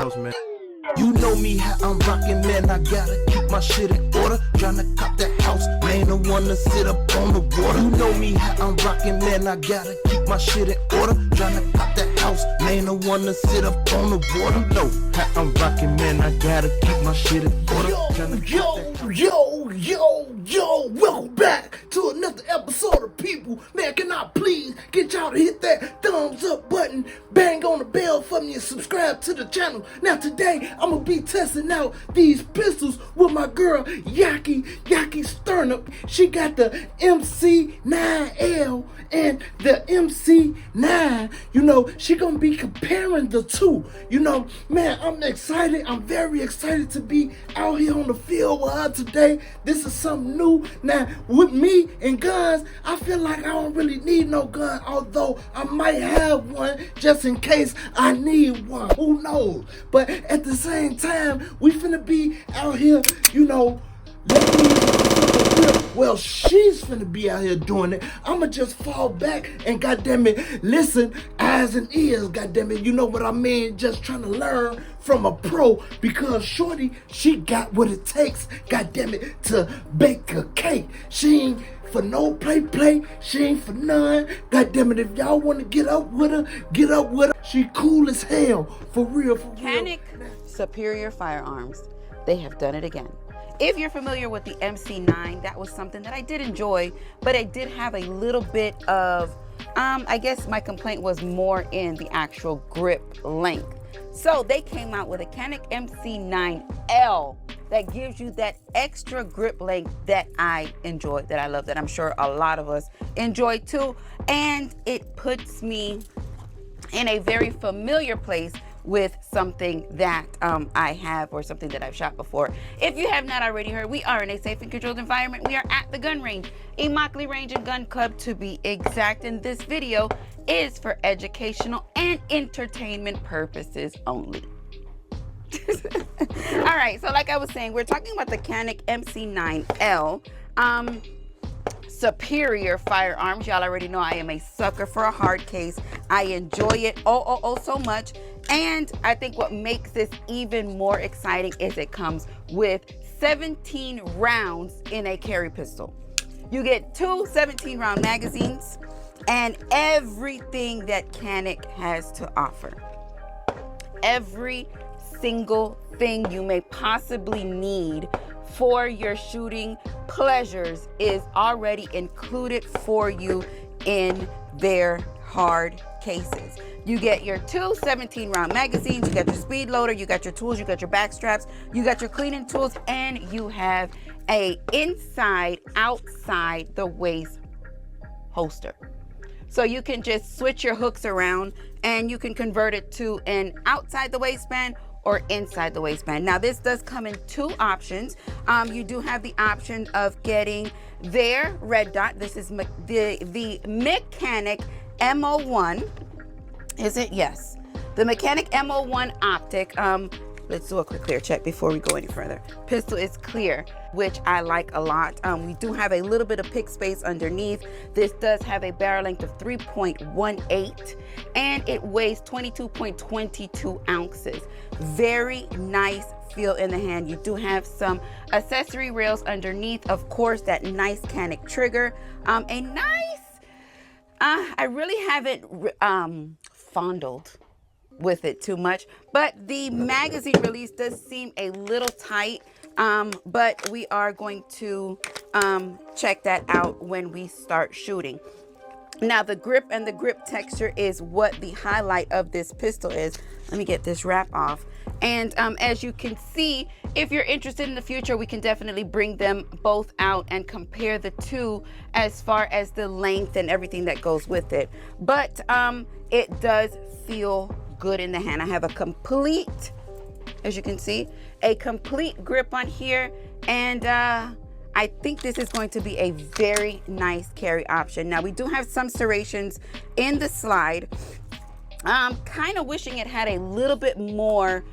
house, man. You know me, how I'm rockin', man. I gotta keep my shit in order. Tryna cop that house, man. The one to sit up on the water. You know me, how I'm rockin', man. I gotta keep my shit in order. Tryna cop that house, man. The one to sit up on the water. You know how I'm rockin', man. I gotta keep my shit in order. Yo, welcome back to another episode of People. Man, can I please get y'all to hit that thumbs up button, bang on the bell for me, and subscribe to the channel. Now today, I'm gonna be testing out these pistols with my girl, Yaki Sternup. She got the MC9L and the MC9. You know, she gonna be comparing the two. You know, man, I'm excited. I'm very excited to be out here on the field with her today. This is something new. Now, with me and guns, I feel like I don't really need no gun, although I might have one just in case I need one. Who knows? But at the same time, we finna be out here, you know, well, she's finna be out here doing it. I'ma just fall back and goddamn it, listen, eyes and ears, goddamn it. You know what I mean? Just trying to learn from a pro, because shorty, she got what it takes, goddamn it, to bake a cake. She ain't for no play. She ain't for none. Goddamn it, if y'all want to get up with her, get up with her. She cool as hell, for real. Canic Superior Firearms. They have done it again. If you're familiar with the MC9, that was something that I did enjoy, but I did have a little bit of, I guess my complaint was more in the actual grip length. So they came out with a Canic MC9L that gives you that extra grip length that I enjoy, that I love, that I'm sure a lot of us enjoy too. And it puts me in a very familiar place with something that I have, or something that I've shot before. If you have not already heard, we are in a safe and controlled environment. We are at the gun range, Immokalee Range and Gun Club to be exact, and this video is for educational and entertainment purposes only. All right, so like I was saying, we're talking about the Canic MC9L Superior Firearms. Y'all already know I am a sucker for a hard case. I enjoy it oh so much. And I think what makes this even more exciting is it comes with 17 rounds in a carry pistol. You get two 17-round magazines and everything that Canic has to offer. Every single thing you may possibly need for your shooting pleasures is already included for you in their hard cases. You get your two 17-round magazines, you got your speed loader, you got your tools, you got your back straps, you got your cleaning tools, and you have a inside, outside the waist holster. So you can just switch your hooks around and you can convert it to an outside the waistband or inside the waistband. Now this does come in two options. You do have the option of getting their red dot. This is the Mechanic MO1. Is it? Yes. The Mechanic MO1 optic. Let's do a quick clear check before we go any further. Pistol is clear, which I like a lot. We do have a little bit of pick space underneath. This does have a barrel length of 3.18 and it weighs 22.22 ounces. Very nice feel in the hand. You do have some accessory rails underneath. Of course, that nice Canic trigger. A nice, I really haven't fondled with it too much, but the magazine release does seem a little tight, but we are going to check that out when we start shooting. Now the grip and the grip texture is what the highlight of this pistol is. Let me get this wrap off. And as you can see, if you're interested in the future, we can definitely bring them both out and compare the two as far as the length and everything that goes with it. But it does feel good in the hand. I have a complete, as you can see, a complete grip on here, and I think this is going to be a very nice carry option. Now we do have some serrations in the slide. I'm kind of wishing it had a little bit more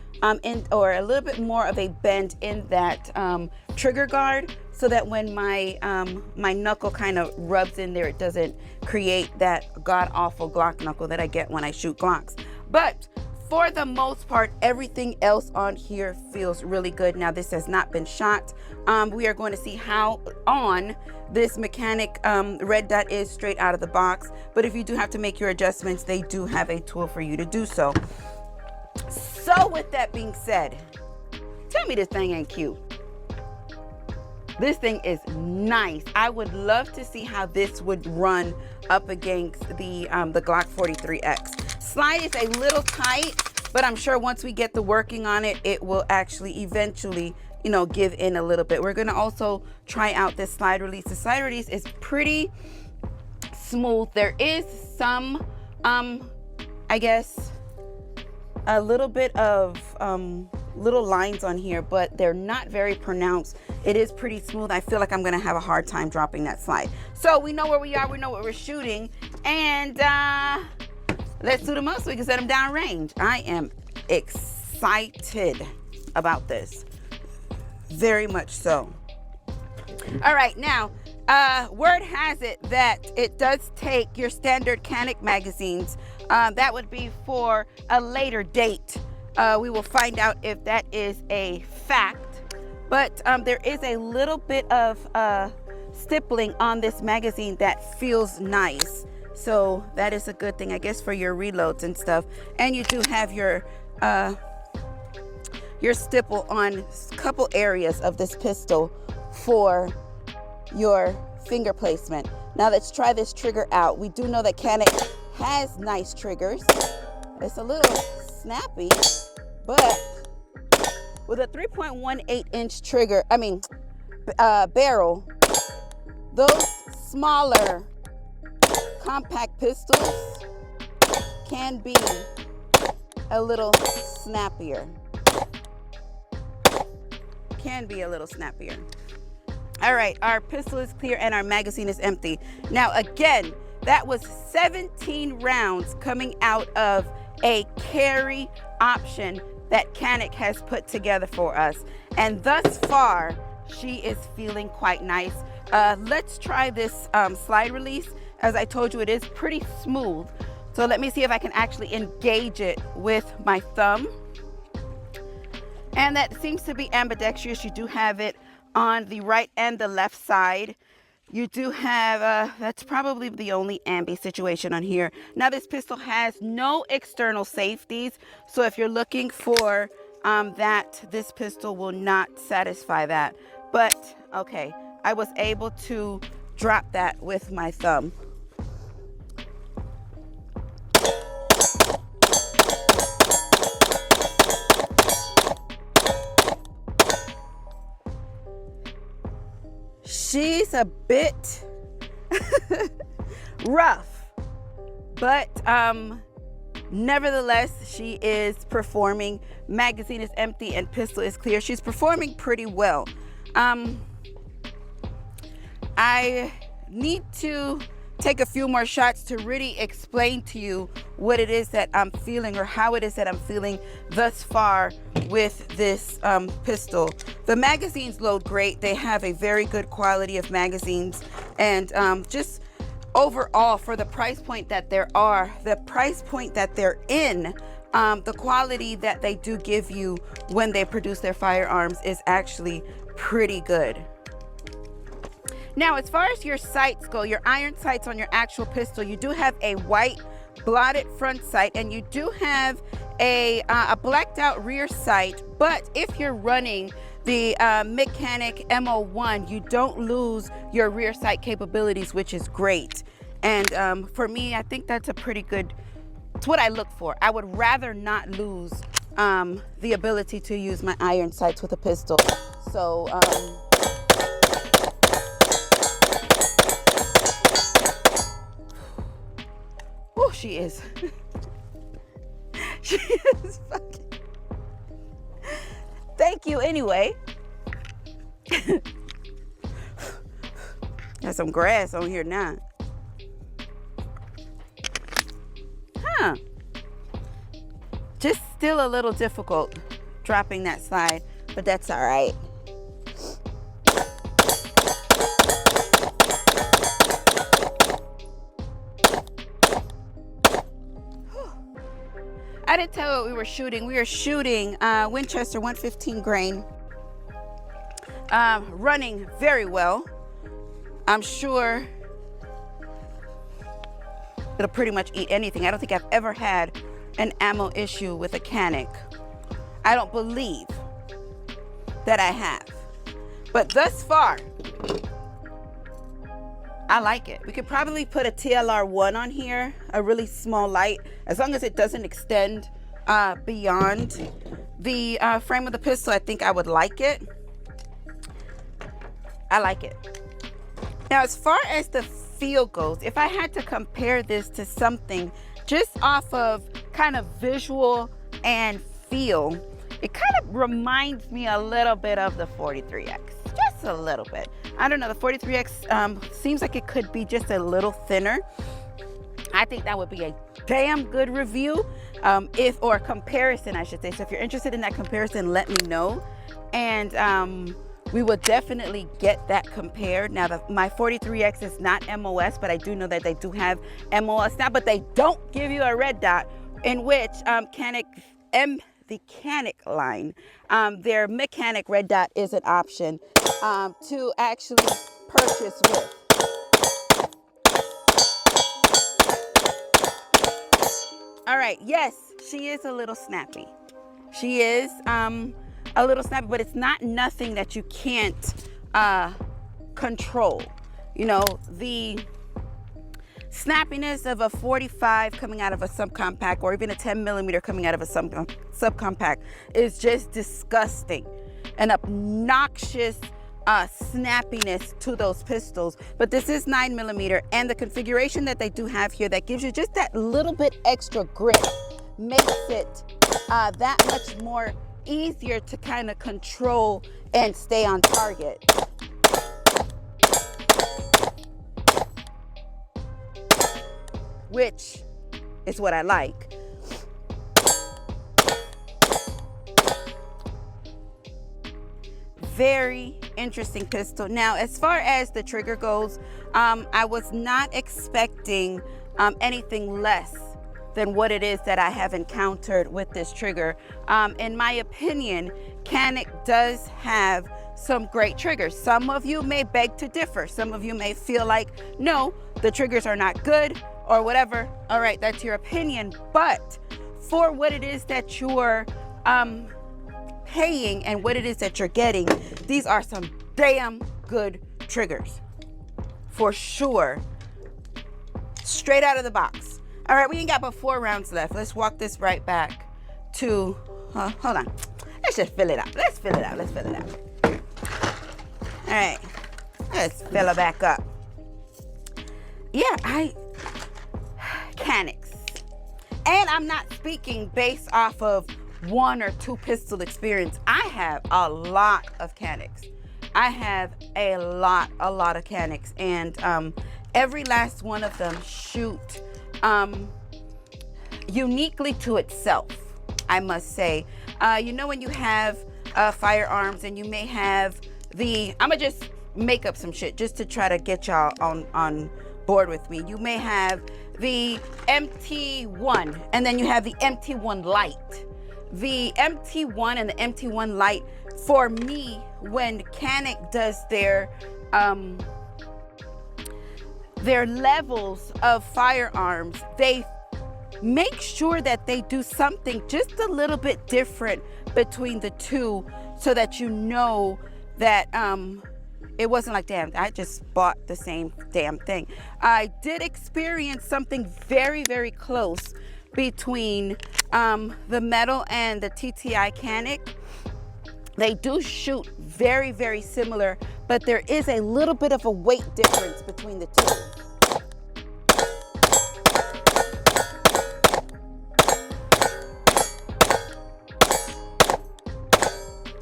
or a little bit more of a bend in that trigger guard, so that when my my knuckle kind of rubs in there, it doesn't create that god awful Glock knuckle that I get when I shoot Glocks. But for the most part, everything else on here feels really good. Now, this has not been shot. We are going to see how on this mechanic red dot is straight out of the box. But if you do have to make your adjustments, they do have a tool for you to do so. So with that being said, tell me this thing ain't cute. This thing is nice. I would love to see how this would run up against the Glock 43X. Slide is a little tight, but I'm sure once we get the working on it, it will actually eventually, you know, give in a little bit. We're gonna also try out this slide release. The slide release is pretty smooth. There is some, I guess, a little bit of little lines on here, but they're not very pronounced. It is pretty smooth. I feel like I'm gonna have a hard time dropping that slide. So we know where we are, we know what we're shooting, and let's suit them up so we can set them down range. I am excited about this, very much so. All right, now, word has it that it does take your standard Canic magazines. That would be for a later date. We will find out if that is a fact. But there is a little bit of stippling on this magazine that feels nice. So that is a good thing, I guess, for your reloads and stuff. And you do have your stipple on a couple areas of this pistol for your finger placement. Now let's try this trigger out. We do know that Canic has nice triggers. It's a little snappy, but with a 3.18 inch trigger, barrel, those smaller compact pistols can be a little snappier. All right, our pistol is clear and our magazine is empty. Now again, that was 17 rounds coming out of a carry option that Canic has put together for us. And thus far, she is feeling quite nice. Let's try this slide release. As I told you, it is pretty smooth. So let me see if I can actually engage it with my thumb. And that seems to be ambidextrous. You do have it on the right and the left side. You do have, that's probably the only ambi situation on here. Now this pistol has no external safeties. So if you're looking for that, this pistol will not satisfy that. But okay, I was able to drop that with my thumb. She's a bit rough, but nevertheless, she is performing. Magazine is empty and pistol is clear. She's performing pretty well. I need to take a few more shots to really explain to you what it is that I'm feeling, or how it is that I'm feeling thus far with this pistol. The magazines load great. They have a very good quality of magazines, and just overall, for the price point that they're in, the quality that they do give you when they produce their firearms is actually pretty good. Now, as far as your sights go, your iron sights on your actual pistol, you do have a white blotted front sight, and you do have a blacked out rear sight. But if you're running the Mechanic MO1, you don't lose your rear sight capabilities, which is great. And for me, I think that's a pretty good, it's what I look for. I would rather not lose the ability to use my iron sights with a pistol. So, oh, she is. She is fucking. Thank you anyway. Got some grass on here now. Huh. Just still a little difficult dropping that slide, but that's all right. I didn't tell you what we were shooting. We were shooting Winchester 115 grain, running very well. I'm sure it'll pretty much eat anything. I don't think I've ever had an ammo issue with a Canic. I don't believe that I have. But thus far, I like it. We could probably put a TLR1 on here, a really small light, as long as it doesn't extend beyond the frame of the pistol. I think I would like it. I like it. Now, as far as the feel goes, if I had to compare this to something just off of kind of visual and feel, it kind of reminds me a little bit of the 43X, just a little bit. I don't know, the 43X seems like it could be just a little thinner. I think that would be a damn good review, or comparison, I should say. So if you're interested in that comparison, let me know. And we will definitely get that compared. Now, my 43X is not MOS, but I do know that they do have MOS now, but they don't give you a red dot, in which the Canic line, their mechanic red dot is an option to actually purchase with. All right, yes, she is a little snappy. She is a little snappy, but it's not nothing that you can't control. You know, the snappiness of a 45 coming out of a subcompact, or even a 10 millimeter coming out of a subcompact, is just disgusting. An obnoxious snappiness to those pistols. But this is 9 millimeter, and the configuration that they do have here that gives you just that little bit extra grip makes it that much more easier to kind of control and stay on target. Which is what I like. Very interesting pistol. Now, as far as the trigger goes, I was not expecting anything less than what it is that I have encountered with this trigger. In my opinion, Canic does have some great triggers. Some of you may beg to differ. Some of you may feel like, no, the triggers are not good or whatever. All right, that's your opinion. But for what it is that you're paying and what it is that you're getting, these are some damn good triggers. For sure. Straight out of the box. All right, we ain't got but 4 rounds left. Let's walk this right back to, hold on. Let's just fill it up. Let's fill it up. Let's fill it up. All right, let's fill it back up. Yeah, Canics. And I'm not speaking based off of 1 or 2 pistol experience. I have a lot of Canics. I have a lot of Canics, and every last one of them shoot uniquely to itself, I must say. You know, when you have firearms and you may have I'ma just make up some shit just to try to get y'all on board with me. You may have the MT1, and then you have the MT1 Lite. The MT1 and the MT1 Lite, for me, when Canic does their levels of firearms, they make sure that they do something just a little bit different between the two, so that you know that it wasn't like, damn, I just bought the same damn thing. I did experience something very, very close between the metal and the TTI Canic. They do shoot very, very similar, but there is a little bit of a weight difference between the two.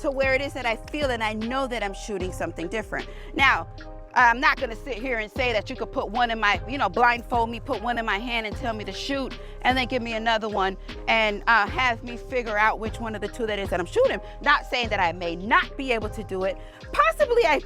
To where it is that I feel and I know that I'm shooting something different. Now, I'm not gonna sit here and say that you could put one in my, blindfold me, put one in my hand and tell me to shoot, and then give me another one and have me figure out which one of the two that is that I'm shooting. Not saying that I may not be able to do it. Possibly I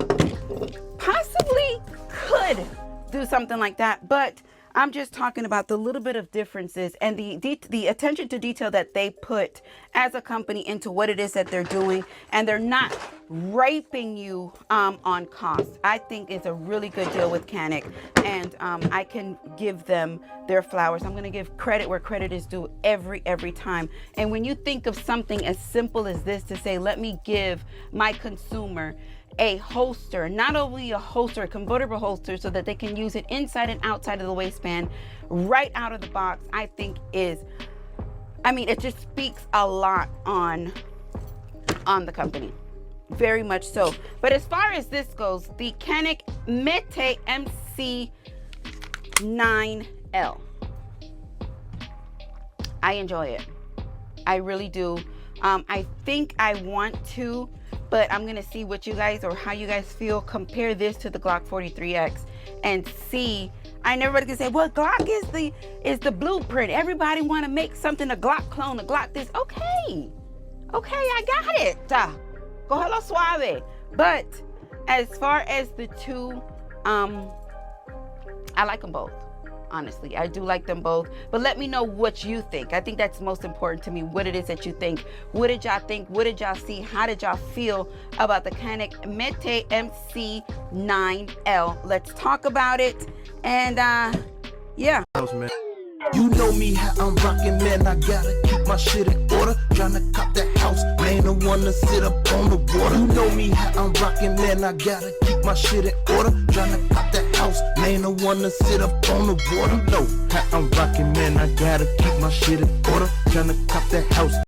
could do something like that, but I'm just talking about the little bit of differences and the attention to detail that they put as a company into what it is that they're doing, and they're not raping you on cost. I think it's a really good deal with Canic, and I can give them their flowers. I'm going to give credit where credit is due every time. And when you think of something as simple as this, to say, let me give my consumer a holster, not only a holster, a convertible holster, so that they can use it inside and outside of the waistband right out of the box, I think it just speaks a lot on the company. Very much so. But as far as this goes, the Canic Mete MC9L, I enjoy it. I really do. I think I want to, but I'm gonna see what you guys, or how you guys feel, compare this to the Glock 43X and see. I know everybody can say, well, Glock is the blueprint. Everybody want to make something, a Glock clone, a Glock this. Okay, I got it. Cógelo suave. But as far as the two, I like them both. Honestly, I do like them both. But let me know what you think. I think that's most important to me, what it is that you think. What did y'all think? What did y'all see? How did y'all feel about the Canic Mete MC9L? Let's talk about it. And yeah. You know me, how I'm rockin', man, I gotta keep my shit in order. Tryna cop that house, man, the one to sit up on the water. You know me, how I'm rockin', man, I gotta keep my shit in order. Tryna cop that house, man, the one to sit up on the water. You know how I'm rockin', man, I gotta keep my shit in order. Tryna cop that house.